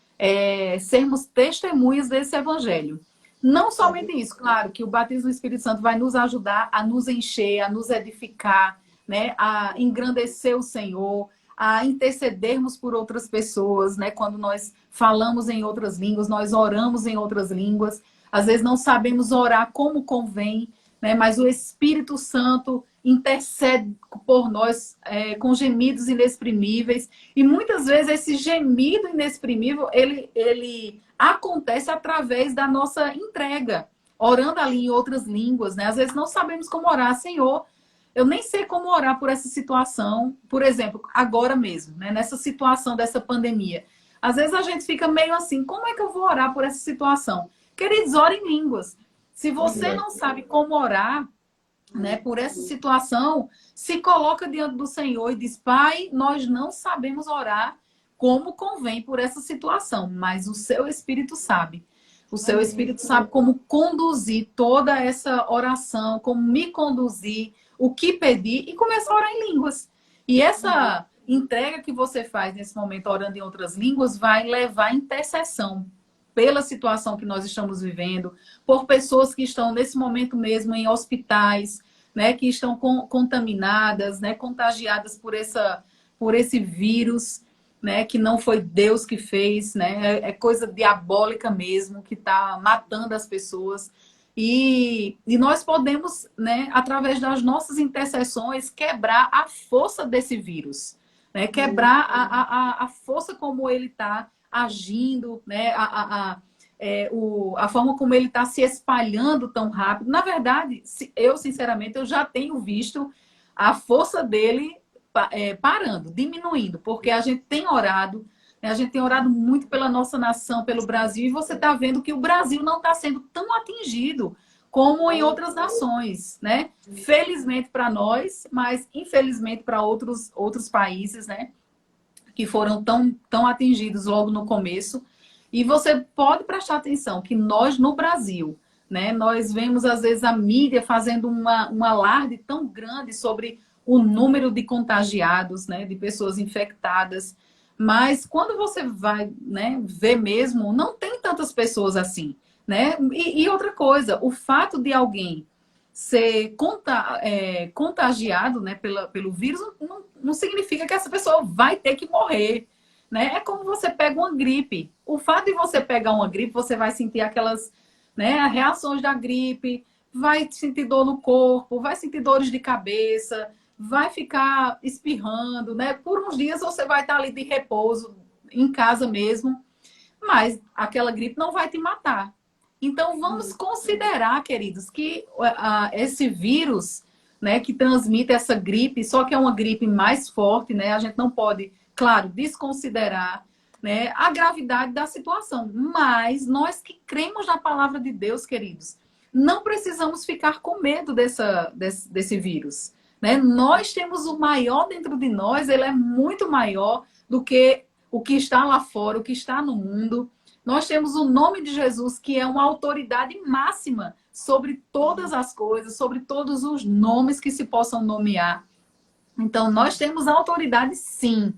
sermos testemunhas desse evangelho. Não somente isso, claro, que o batismo no Espírito Santo vai nos ajudar a nos encher, a nos edificar, né, a engrandecer o Senhor, a intercedermos por outras pessoas, né, quando nós falamos em outras línguas, nós oramos em outras línguas, às vezes não sabemos orar como convém, né, mas o Espírito Santo intercede por nós com gemidos inexprimíveis. E muitas vezes esse gemido inexprimível, ele acontece através da nossa entrega, orando ali em outras línguas. Né? Às vezes não sabemos como orar. Senhor, eu nem sei como orar por essa situação. Por exemplo, agora mesmo, né? Nessa situação dessa pandemia. Às vezes a gente fica meio assim, como é que eu vou orar por essa situação? Queridos, orem em línguas. Se você não sabe como orar, né, por essa situação, se coloca diante do Senhor e diz, Pai, nós não sabemos orar como convém por essa situação, mas o seu Espírito sabe. O seu Espírito sabe como conduzir toda essa oração, como me conduzir, o que pedir e começar a orar em línguas. E essa entrega que você faz nesse momento, orando em outras línguas, vai levar intercessão pela situação que nós estamos vivendo, por pessoas que estão nesse momento mesmo em hospitais, né, que estão contaminadas, né, contagiadas por esse vírus, né, que não foi Deus que fez, né, é coisa diabólica mesmo, que está matando as pessoas. E nós podemos, né, através das nossas intercessões, quebrar a força desse vírus, né, quebrar a força como ele está agindo, né? A forma como ele está se espalhando tão rápido. Na verdade, eu, sinceramente, eu já tenho visto a força dele parando, diminuindo, porque a gente tem orado, né? A gente tem orado muito pela nossa nação, pelo Brasil, e você está vendo que o Brasil não está sendo tão atingido como em outras nações, né? Felizmente para nós, mas infelizmente para outros países, né? Que foram tão atingidos logo no começo. E você pode prestar atenção que nós, no Brasil, né? Nós vemos, às vezes, a mídia fazendo um alarde tão grande sobre o número de contagiados, né? De pessoas infectadas. Mas quando você vai, né, ver mesmo, não tem tantas pessoas assim, né? E outra coisa, o fato de alguém ser contagiado, né, pelo vírus não significa que essa pessoa vai ter que morrer, né? É como você pega uma gripe. O fato de você pegar uma gripe, você vai sentir aquelas, né, reações da gripe, vai sentir dor no corpo, vai sentir dores de cabeça, vai ficar espirrando, né? Por uns dias você vai estar ali de repouso, em casa mesmo, mas aquela gripe não vai te matar. Então, vamos considerar, queridos, que esse vírus, né, que transmite essa gripe, só que é uma gripe mais forte, né? A gente não pode, claro, desconsiderar, né, a gravidade da situação. Mas nós que cremos na palavra de Deus, queridos, não precisamos ficar com medo desse vírus, né? Nós temos o maior dentro de nós, ele é muito maior do que o que está lá fora, o que está no mundo. Nós temos o nome de Jesus, que é uma autoridade máxima sobre todas as coisas, sobre todos os nomes que se possam nomear. Então, nós temos autoridade, sim,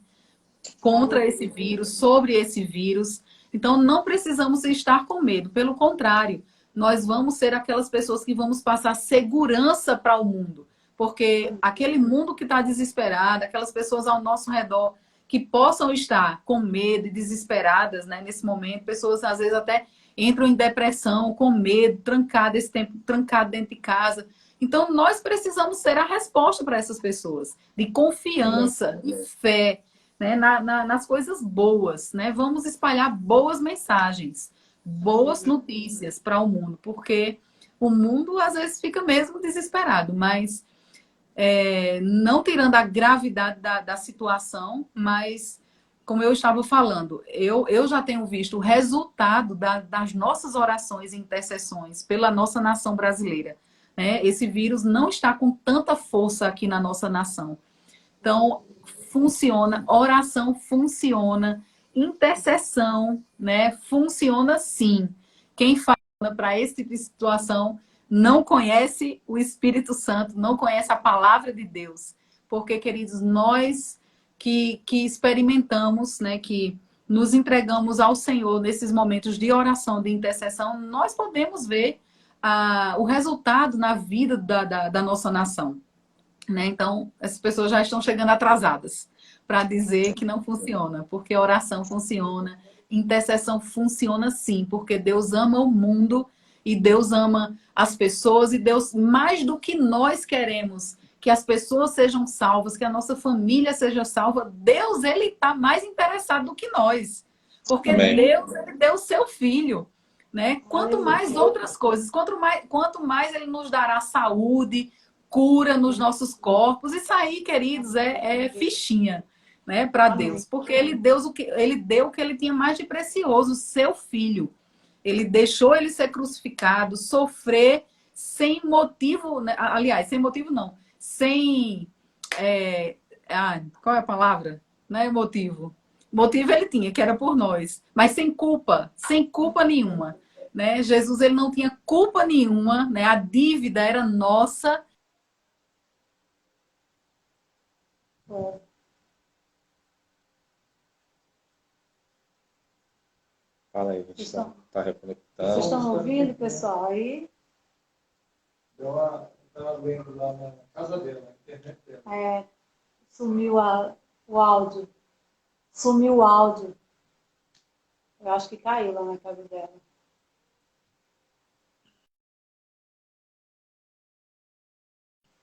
contra esse vírus, sobre esse vírus. Então, não precisamos estar com medo. Pelo contrário, nós vamos ser aquelas pessoas que vamos passar segurança para o mundo. Porque aquele mundo que está desesperado, aquelas pessoas ao nosso redor que possam estar com medo e desesperadas, né, nesse momento, pessoas às vezes até entram em depressão, com medo, trancado esse tempo, trancado dentro de casa. Então, nós precisamos ser a resposta para essas pessoas, de confiança, de fé, né, nas coisas boas, né? Vamos espalhar boas mensagens, boas notícias para o mundo, porque o mundo às vezes fica mesmo desesperado, mas não tirando a gravidade da situação, mas como eu estava falando, eu já tenho visto o resultado das nossas orações e intercessões pela nossa nação brasileira, né? Esse vírus não está com tanta força aqui na nossa nação. Então, funciona, oração funciona, intercessão, né? Funciona sim. Quem fala para esse tipo de situação não conhece o Espírito Santo, não conhece a palavra de Deus. Porque, queridos, nós que experimentamos, né, que nos entregamos ao Senhor nesses momentos de oração, de intercessão, nós podemos ver o resultado na vida da nossa nação, né? Então, essas pessoas já estão chegando atrasadas para dizer que não funciona, porque a oração funciona, intercessão funciona sim, porque Deus ama o mundo e Deus ama as pessoas e Deus, mais do que nós queremos que as pessoas sejam salvas, que a nossa família seja salva, Deus, ele está mais interessado do que nós, porque Amém. Deus, ele deu o seu filho, né? Quanto mais outras coisas, quanto mais ele nos dará saúde, cura nos nossos corpos. Isso aí, queridos, é fichinha, né, para Deus. Porque ele deu o que ele tinha mais de precioso, seu filho. Ele deixou ele ser crucificado, sofrer sem motivo, né? Aliás, sem motivo não. Sem... qual é a palavra? Não é motivo. Motivo ele tinha, que era por nós. Mas sem culpa nenhuma, né? Jesus, ele não tinha culpa nenhuma, né? A dívida era nossa. Fala aí, você está Vocês reconectando. estão ouvindo, pessoal? Aí Estava vendo lá na casa dela, na internet dela. sumiu o áudio. Sumiu o áudio. Eu acho que caiu lá na casa dela.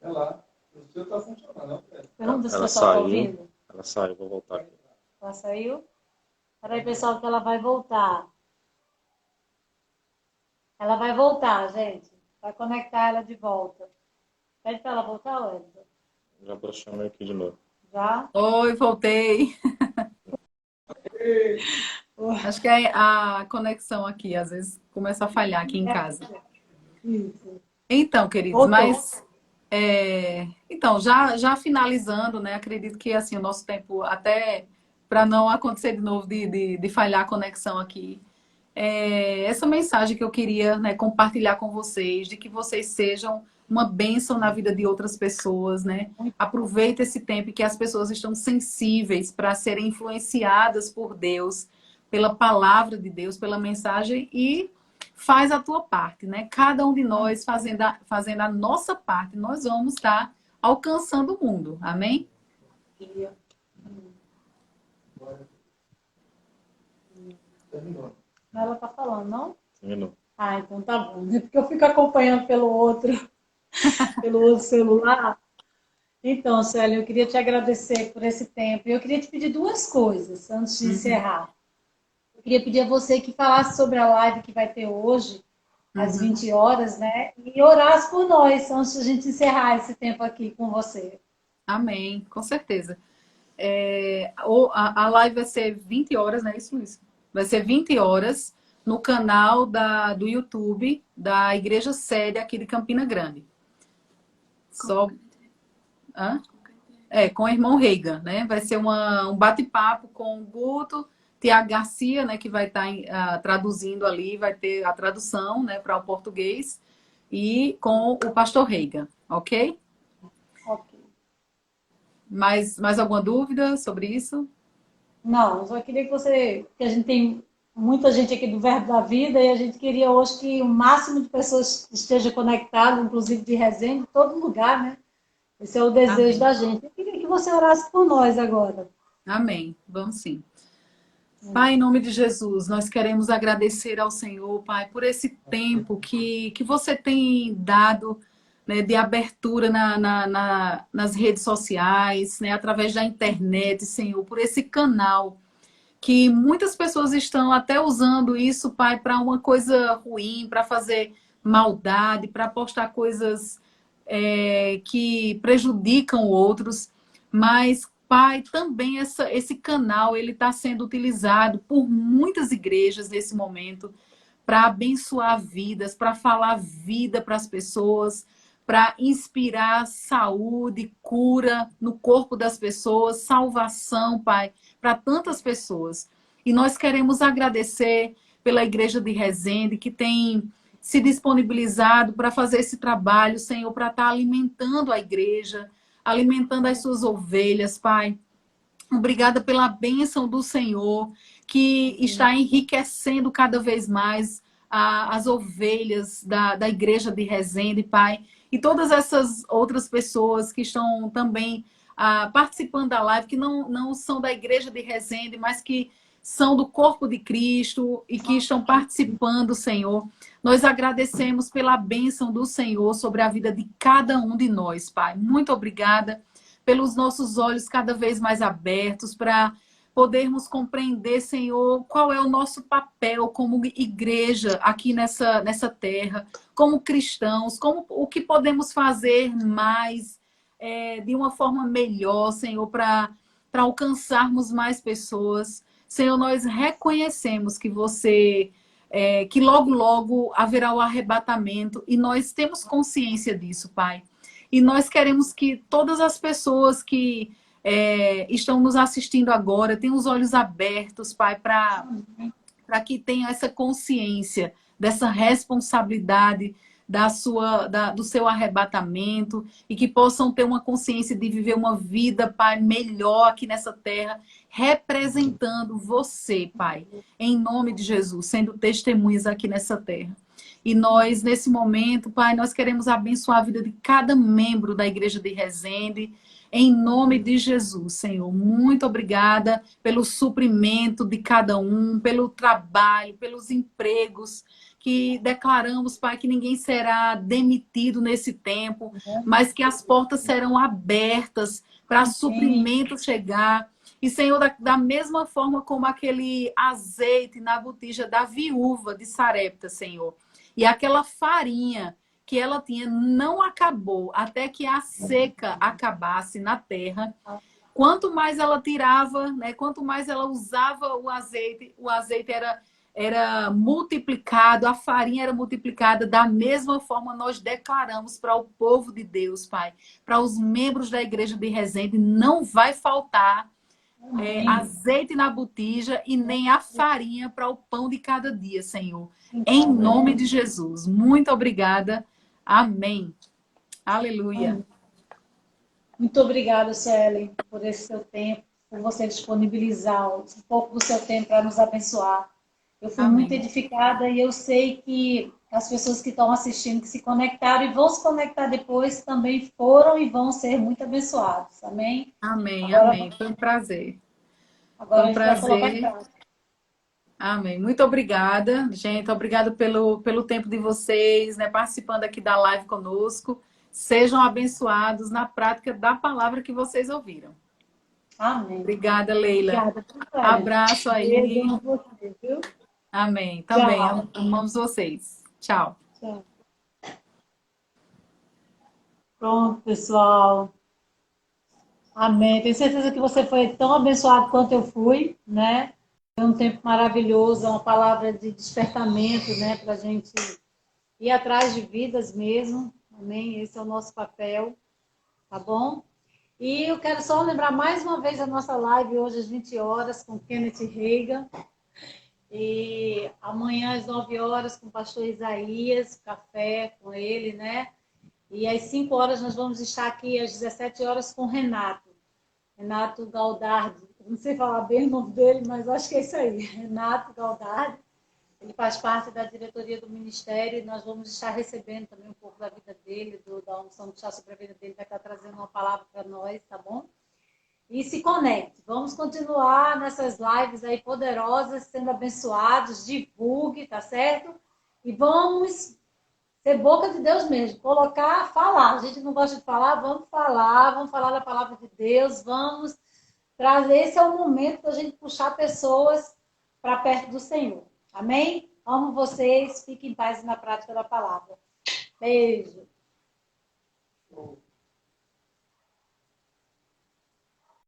É lá. O seu está funcionando, não, Pedro? Pergunta se o Ela pessoal está saiu. ouvindo. Ela saiu, vou voltar aqui. Ela saiu? Peraí, pessoal, que ela vai voltar. Ela vai voltar, gente. Vai conectar ela de volta. Pede para ela voltar, Wellington. Já broxamos aqui de novo. Já? Oi, voltei. Acho que a conexão aqui, às vezes, começa a falhar aqui em casa. Isso. Então, queridos, Voltou. mas... então, já finalizando, né? Acredito que, assim, o nosso tempo, até para não acontecer de novo de falhar a conexão aqui, essa mensagem que eu queria, né, compartilhar com vocês, de que vocês sejam uma bênção na vida de outras pessoas, né? Aproveita esse tempo que as pessoas estão sensíveis para serem influenciadas por Deus, pela palavra de Deus, pela mensagem e faz a tua parte, né? Cada um de nós fazendo a nossa parte, nós vamos estar alcançando o mundo. Amém? Terminou. Ela tá falando, não? Terminou. Ah, então tá bom. É porque eu fico acompanhando pelo outro celular. Então, Célia, eu queria te agradecer por esse tempo. Eu queria te pedir duas coisas antes de encerrar. Eu queria pedir a você que falasse sobre a live que vai ter hoje, às 20 horas, né? E orasse por nós antes de a gente encerrar esse tempo aqui com você. Amém, com certeza. A live vai ser 20 horas, não é isso, Luiz? Vai ser 20 horas no canal do YouTube da Igreja Sede aqui de Campina Grande. Só... Hã? Com o irmão Reagan, né? Vai ser um bate-papo com o Guto, Tiago Garcia, né? Que vai estar traduzindo ali, vai ter a tradução, né? Para o português e com o pastor Reagan, ok? Ok. Mais alguma dúvida sobre isso? Não, eu só queria que a gente tem muita gente aqui do Verbo da Vida e a gente queria hoje que o máximo de pessoas esteja conectado, inclusive de Resende, em todo lugar, né? Esse é o desejo da gente. Eu queria que você orasse por nós agora. Amém. Vamos sim. Pai, em nome de Jesus, nós queremos agradecer ao Senhor, Pai, por esse tempo que você tem dado, né, de abertura nas redes sociais, né, através da internet, Senhor, por esse canal que muitas pessoas estão até usando isso, Pai, para uma coisa ruim, para fazer maldade, para postar coisas que prejudicam outros, mas, Pai, também esse canal ele está sendo utilizado por muitas igrejas nesse momento para abençoar vidas, para falar vida para as pessoas, para inspirar saúde, cura no corpo das pessoas, salvação, Pai, para tantas pessoas. E nós queremos agradecer pela Igreja de Resende, que tem se disponibilizado para fazer esse trabalho, Senhor, para estar alimentando a igreja, alimentando as suas ovelhas, Pai. Obrigada pela bênção do Senhor, que está enriquecendo cada vez mais as ovelhas da Igreja de Resende, Pai. E todas essas outras pessoas que estão também participando da live, que não são da Igreja de Resende, mas que são do corpo de Cristo e que estão participando, Senhor. Nós agradecemos pela bênção do Senhor sobre a vida de cada um de nós, Pai. Muito obrigada pelos nossos olhos cada vez mais abertos para podermos compreender, Senhor, qual é o nosso papel como igreja aqui nessa terra, como cristãos, o que podemos fazer mais de uma forma melhor, Senhor, para alcançarmos mais pessoas. Senhor, nós reconhecemos que que logo, logo haverá o arrebatamento e nós temos consciência disso, Pai. E nós queremos que todas as pessoas que estão nos assistindo agora tenham os olhos abertos, Pai, para que tenham essa consciência dessa responsabilidade do seu arrebatamento e que possam ter uma consciência de viver uma vida, Pai, melhor aqui nessa terra, representando você, Pai, em nome de Jesus, sendo testemunhas aqui nessa terra. E nós, nesse momento, Pai, nós queremos abençoar a vida de cada membro da Igreja de Resende, em nome de Jesus, Senhor. Muito obrigada pelo suprimento de cada um, pelo trabalho, pelos empregos que declaramos, Pai, que ninguém será demitido nesse tempo, mas que as portas serão abertas para suprimento chegar. E, Senhor, da mesma forma como aquele azeite na botija da viúva de Sarepta, Senhor, e aquela farinha que ela tinha não acabou até que a seca acabasse na terra. Quanto mais ela tirava, né, quanto mais ela usava o azeite era multiplicado, a farinha era multiplicada. Da mesma forma, nós declaramos para o povo de Deus, Pai, para os membros da Igreja de Resende, não vai faltar azeite na botija e nem a farinha para o pão de cada dia, Senhor. Em nome de Jesus. Muito obrigada. Amém. Aleluia. Muito obrigada, Suelen, por esse seu tempo, por você disponibilizar um pouco do seu tempo para nos abençoar. Eu fui muito edificada e eu sei que as pessoas que estão assistindo, que se conectaram e vão se conectar depois, também foram e vão ser muito abençoados. Amém? Amém, Agora, amém. Foi um prazer. Agora Foi um a gente vai colocar em prazer. prática. Amém. Muito obrigada, gente. Obrigado pelo tempo de vocês, né, participando aqui da live conosco. Sejam abençoados na prática da palavra que vocês ouviram. Amém. Obrigada, Leila. Obrigada. Abraço aí. Beijo a você, viu? Amém. Também Tchau. amamos vocês. Tchau. Tchau. Pronto, pessoal. Amém. Tenho certeza que você foi tão abençoado quanto eu fui, né? Foi um tempo maravilhoso, uma palavra de despertamento, né? Para a gente ir atrás de vidas mesmo. Amém? Esse é o nosso papel, tá bom? E eu quero só lembrar mais uma vez a nossa live hoje às 20 horas com Kenneth Reagan. E amanhã às 9 horas com o pastor Isaías, café com ele, né? E às 5 horas nós vamos estar aqui às 17 horas com o Renato Galdardi. Não sei falar bem o nome dele, mas acho que é isso aí. Renato Galdardi. Ele faz parte da diretoria do ministério e nós vamos estar recebendo também um pouco da vida dele, da unção do chá sobre a vida dele, vai estar trazendo uma palavra para nós, tá bom? E se conecte. Vamos continuar nessas lives aí poderosas, sendo abençoados, divulgue, tá certo? E vamos ser boca de Deus mesmo, colocar, falar. A gente não gosta de falar, vamos falar da palavra de Deus, vamos trazer. Esse é o momento da gente puxar pessoas para perto do Senhor. Amém? Amo vocês, fiquem em paz na prática da palavra. Beijo.